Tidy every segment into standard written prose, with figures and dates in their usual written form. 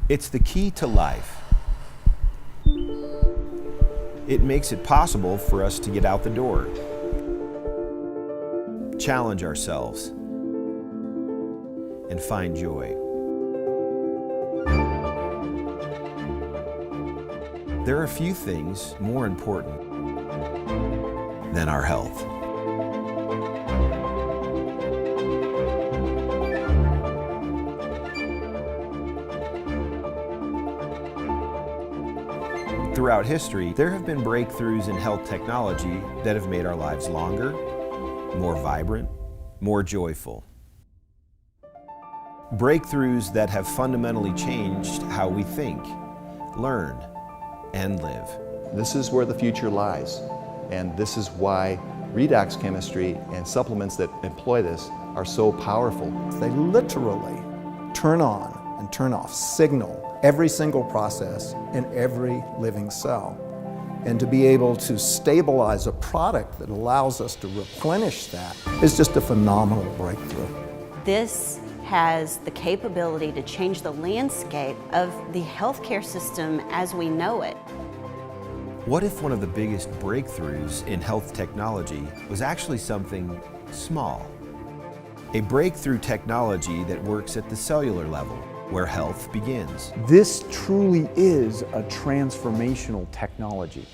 It's the key to life. It makes it possible for us to get out the door, challenge ourselves, and find joy. There are few things more important than our health. Throughout history, there have been breakthroughs in health technology that have made our lives longer, more vibrant, more joyful. Breakthroughs that have fundamentally changed how we think, learn, and live. This is where the future lies, and this is why redox chemistry and supplements that employ this are so powerful. They literally turn on and turn off, signal every single process in every living cell. And to be able to stabilize a product that allows us to replenish that is just a phenomenal breakthrough. This has the capability to change the landscape of the healthcare system as we know it. What if one of the biggest breakthroughs in health technology was actually something small? A breakthrough technology that works at the cellular level, where health begins. This truly is a transformational technology.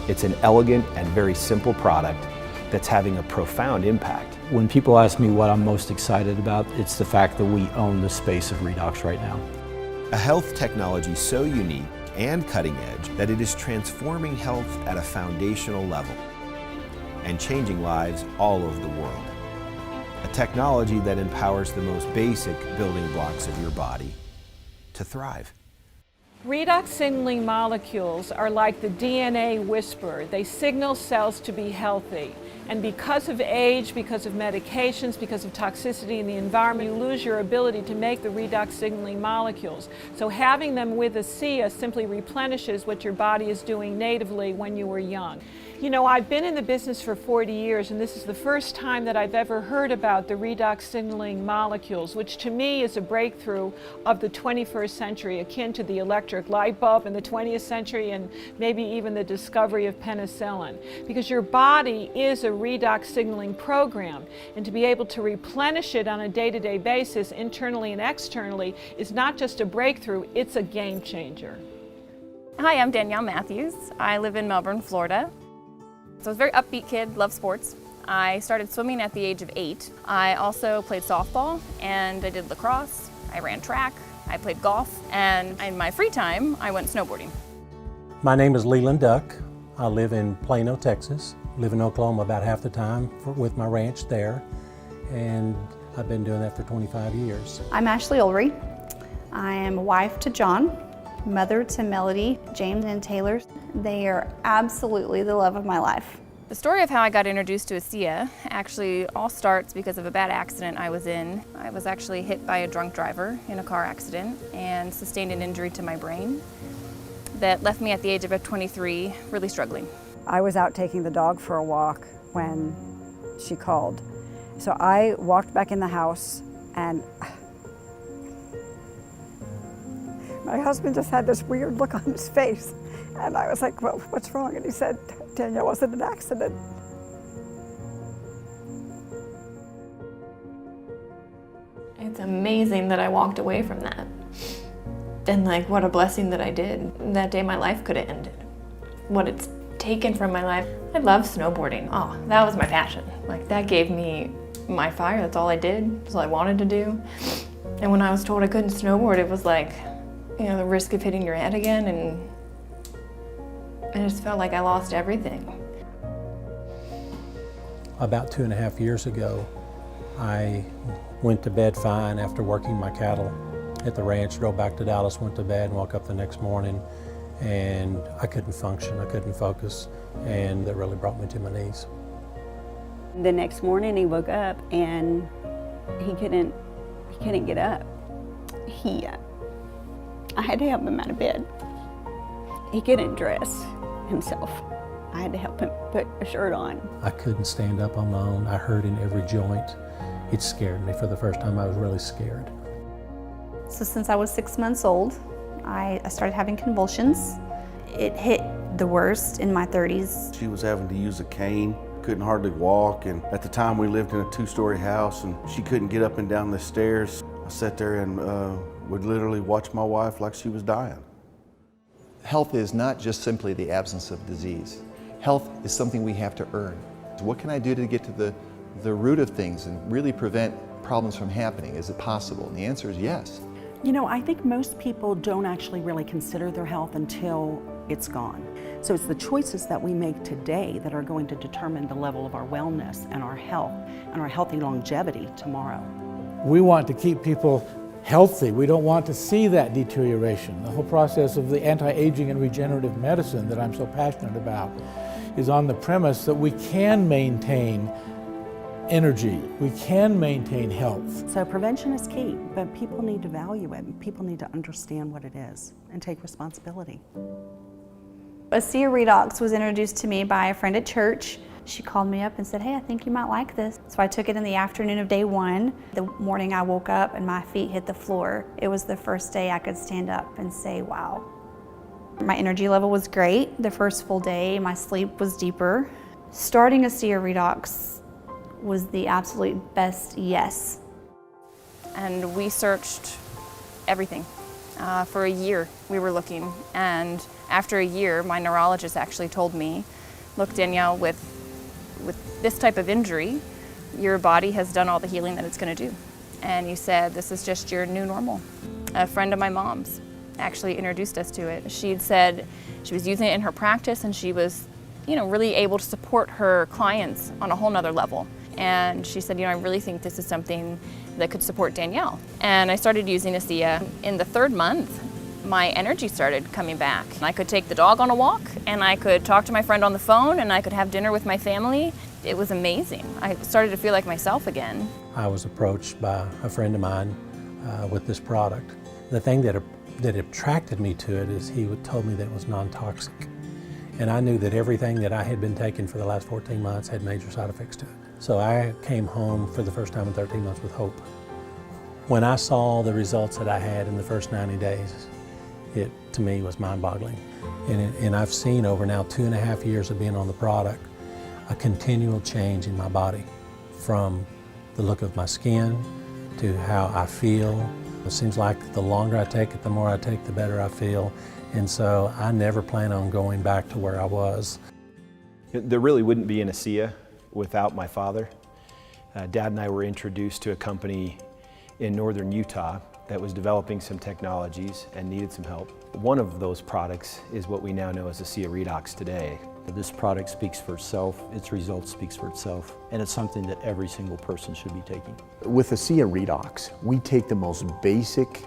It's an elegant and very simple product that's having a profound impact. When people ask me what I'm most excited about, it's the fact that we own the space of redox right now. A health technology so unique and cutting edge that it is transforming health at a foundational level and changing lives all over the world. A technology that empowers the most basic building blocks of your body to thrive. Redox signaling molecules are like the DNA whisperer. They signal cells to be healthy. And because of age, because of medications, because of toxicity in the environment, you lose your ability to make the redox signaling molecules. So having them with Asea simply replenishes what your body is doing natively when you were young. You know, I've been in the business for 40 years, and this is the first time that I've ever heard about the redox signaling molecules, which to me is a breakthrough of the 21st century, akin to the electric light bulb in the 20th century and maybe even the discovery of penicillin. Because your body is a redox signaling program, and to be able to replenish it on a day-to-day basis, internally and externally, is not just a breakthrough, it's a game changer. Hi, I'm Danielle Matthews. I live in Melbourne, Florida. So I was a very upbeat kid, loved sports. I started swimming at the age of 8. I also played softball and I did lacrosse. I ran track, I played golf, and in my free time, I went snowboarding. My name is Leland Duck. I live in Plano, Texas. Live in Oklahoma about half the time with my ranch there, and I've been doing that for 25 years. I'm Ashley Ulrey. I am a wife to John, mother to Melody, James, and Taylor. They are absolutely the love of my life. The story of how I got introduced to Asea actually all starts because of a bad accident I was in. I was actually hit by a drunk driver in a car accident and sustained an injury to my brain that left me at the age of 23 really struggling. I was out taking the dog for a walk when she called. So I walked back in the house and my husband just had this weird look on his face. And I was like, well, what's wrong? And he said, Danielle, was it an accident? It's amazing that I walked away from that. And like, what a blessing that I did. That day my life could have ended. What it's taken from my life. I love snowboarding. Oh, that was my passion. Like, that gave me my fire. That's all I did. That's all I wanted to do. And when I was told I couldn't snowboard, it was like, you know, the risk of hitting your head again, and I just felt like I lost everything. About 2.5 years ago, I went to bed fine after working my cattle at the ranch, drove back to Dallas, went to bed, and woke up the next morning, and I couldn't function, I couldn't focus, and that really brought me to my knees. The next morning he woke up and he couldn't get up. I had to help him out of bed. He couldn't dress himself. I had to help him put a shirt on. I couldn't stand up on my own. I hurt in every joint. It scared me. For the first time, I was really scared. So since I was 6 months old, I started having convulsions. It hit the worst in my 30s. She was having to use a cane, couldn't hardly walk, and at the time we lived in a 2-story house and she couldn't get up and down the stairs. I sat there and would literally watch my wife like she was dying. Health is not just simply the absence of disease. Health is something we have to earn. What can I do to get to the root of things and really prevent problems from happening? Is it possible? And the answer is yes. You know, I think most people don't actually really consider their health until it's gone. So it's the choices that we make today that are going to determine the level of our wellness and our health and our healthy longevity tomorrow. We want to keep people healthy. We don't want to see that deterioration. The whole process of the anti-aging and regenerative medicine that I'm so passionate about is on the premise that we can maintain energy, we can maintain health. So prevention is key, but people need to value it, and people need to understand what it is and take responsibility. Asea redox was introduced to me by a friend at church. She called me up and said, hey, I think you might like this. So I took it in the afternoon of day 1. The morning I woke up and my feet hit the floor. It was the first day I could stand up and say, wow. My energy level was great. The first full day, my sleep was deeper. Starting Asea redox was the absolute best yes. And we searched everything. For a year we were looking, and after a year my neurologist actually told me, look Danielle, with this type of injury, your body has done all the healing that it's going to do. And you said, this is just your new normal. A friend of my mom's actually introduced us to it. She'd said she was using it in her practice and she was, really able to support her clients on a whole nother level. And she said, I really think this is something that could support Danielle. And I started using Asea. In the 3rd month, my energy started coming back. I could take the dog on a walk, and I could talk to my friend on the phone, and I could have dinner with my family. It was amazing. I started to feel like myself again. I was approached by a friend of mine with this product. The thing that attracted me to it is he told me that it was non-toxic. And I knew that everything that I had been taking for the last 14 months had major side effects to it. So I came home for the first time in 13 months with hope. When I saw the results that I had in the first 90 days, it to me was mind-boggling. And I've seen over now 2.5 years of being on the product, a continual change in my body, from the look of my skin to how I feel. It seems like the longer I take it, the more I take, the better I feel. And so I never plan on going back to where I was. There really wouldn't be an Asea without my father. Dad and I were introduced to a company in northern Utah that was developing some technologies and needed some help. One of those products is what we now know as Asea redox today. This product speaks for itself, its results speaks for itself, and it's something that every single person should be taking. With Asea redox, we take the most basic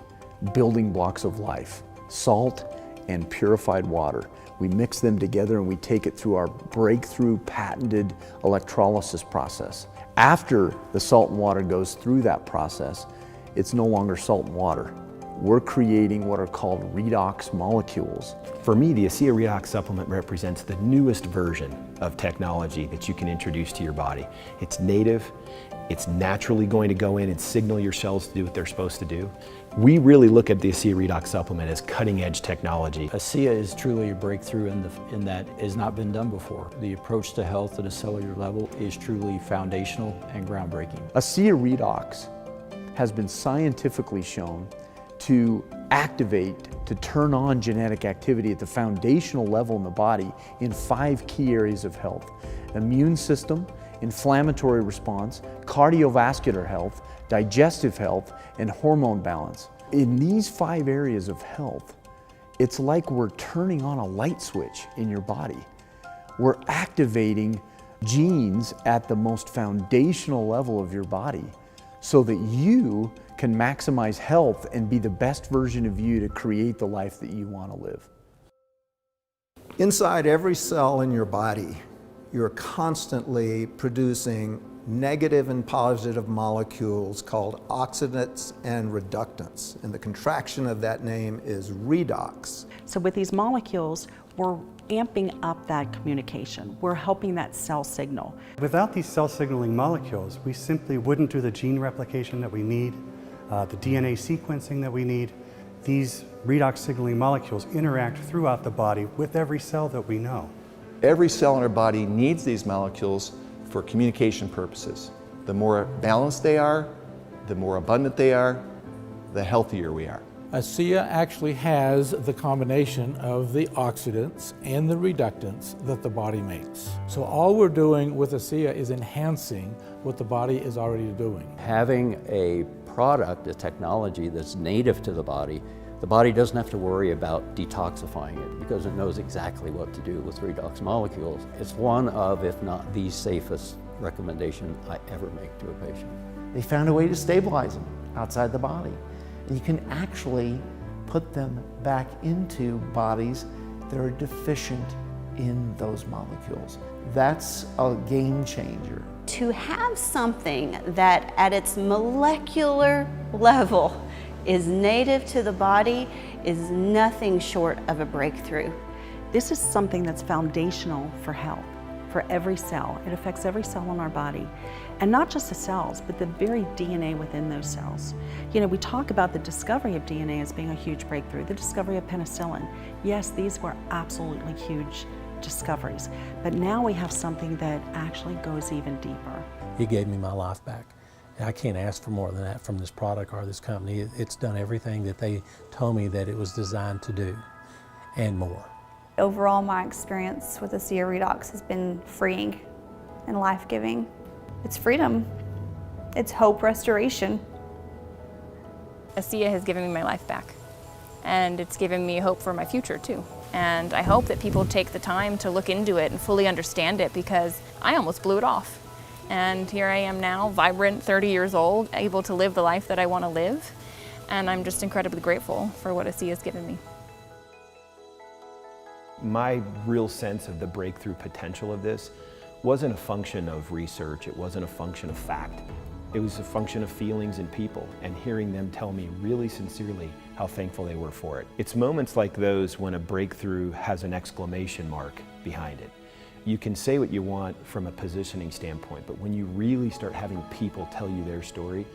building blocks of life, salt and purified water. We mix them together and we take it through our breakthrough patented electrolysis process. After the salt and water goes through that process, it's no longer salt and water. We're creating what are called redox molecules. For me, the Asea redox supplement represents the newest version of technology that you can introduce to your body. It's native, it's naturally going to go in and signal your cells to do what they're supposed to do. We really look at the Asea redox supplement as cutting edge technology. Asea is truly a breakthrough in that it has not been done before. The approach to health at a cellular level is truly foundational and groundbreaking. Asea redox has been scientifically shown to activate, to turn on genetic activity at the foundational level in the body in 5 key areas of health: immune system, inflammatory response, cardiovascular health, digestive health, and hormone balance. In these 5 areas of health, it's like we're turning on a light switch in your body. We're activating genes at the most foundational level of your body so that you can maximize health and be the best version of you to create the life that you want to live. Inside every cell in your body, you're constantly producing negative and positive molecules called oxidants and reductants. And the contraction of that name is redox. So with these molecules, we're amping up that communication. We're helping that cell signal. Without these cell signaling molecules, we simply wouldn't do the gene replication that we need, the DNA sequencing that we need, these redox signaling molecules interact throughout the body with every cell that we know. Every cell in our body needs these molecules for communication purposes. The more balanced they are, the more abundant they are, the healthier we are. Asea actually has the combination of the oxidants and the reductants that the body makes. So all we're doing with Asea is enhancing what the body is already doing. Having a product, a technology that's native to the body doesn't have to worry about detoxifying it because it knows exactly what to do with redox molecules. It's one of, if not the safest recommendation I ever make to a patient. They found a way to stabilize them outside the body. And you can actually put them back into bodies that are deficient in those molecules. That's a game changer. To have something that at its molecular level is native to the body is nothing short of a breakthrough. This is something that's foundational for health, for every cell. It affects every cell in our body. And not just the cells, but the very DNA within those cells. You know, we talk about the discovery of DNA as being a huge breakthrough, the discovery of penicillin. Yes, these were absolutely huge discoveries, but now we have something that actually goes even deeper. He gave me my life back. And I can't ask for more than that from this product or this company. It's done everything that they told me that it was designed to do, and more. Overall, my experience with Asea Redox has been freeing and life-giving. It's freedom. It's hope restoration. Asea has given me my life back, and it's given me hope for my future too. And I hope that people take the time to look into it and fully understand it, because I almost blew it off. And here I am now, vibrant, 30 years old, able to live the life that I want to live. And I'm just incredibly grateful for what Asea has given me. My real sense of the breakthrough potential of this wasn't a function of research, it wasn't a function of fact. It was a function of feelings and people, and hearing them tell me really sincerely how thankful they were for it. It's moments like those when a breakthrough has an exclamation mark behind it. You can say what you want from a positioning standpoint, but when you really start having people tell you their story,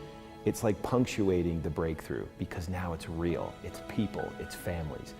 it's like punctuating the breakthrough, because now it's real, it's people, it's families.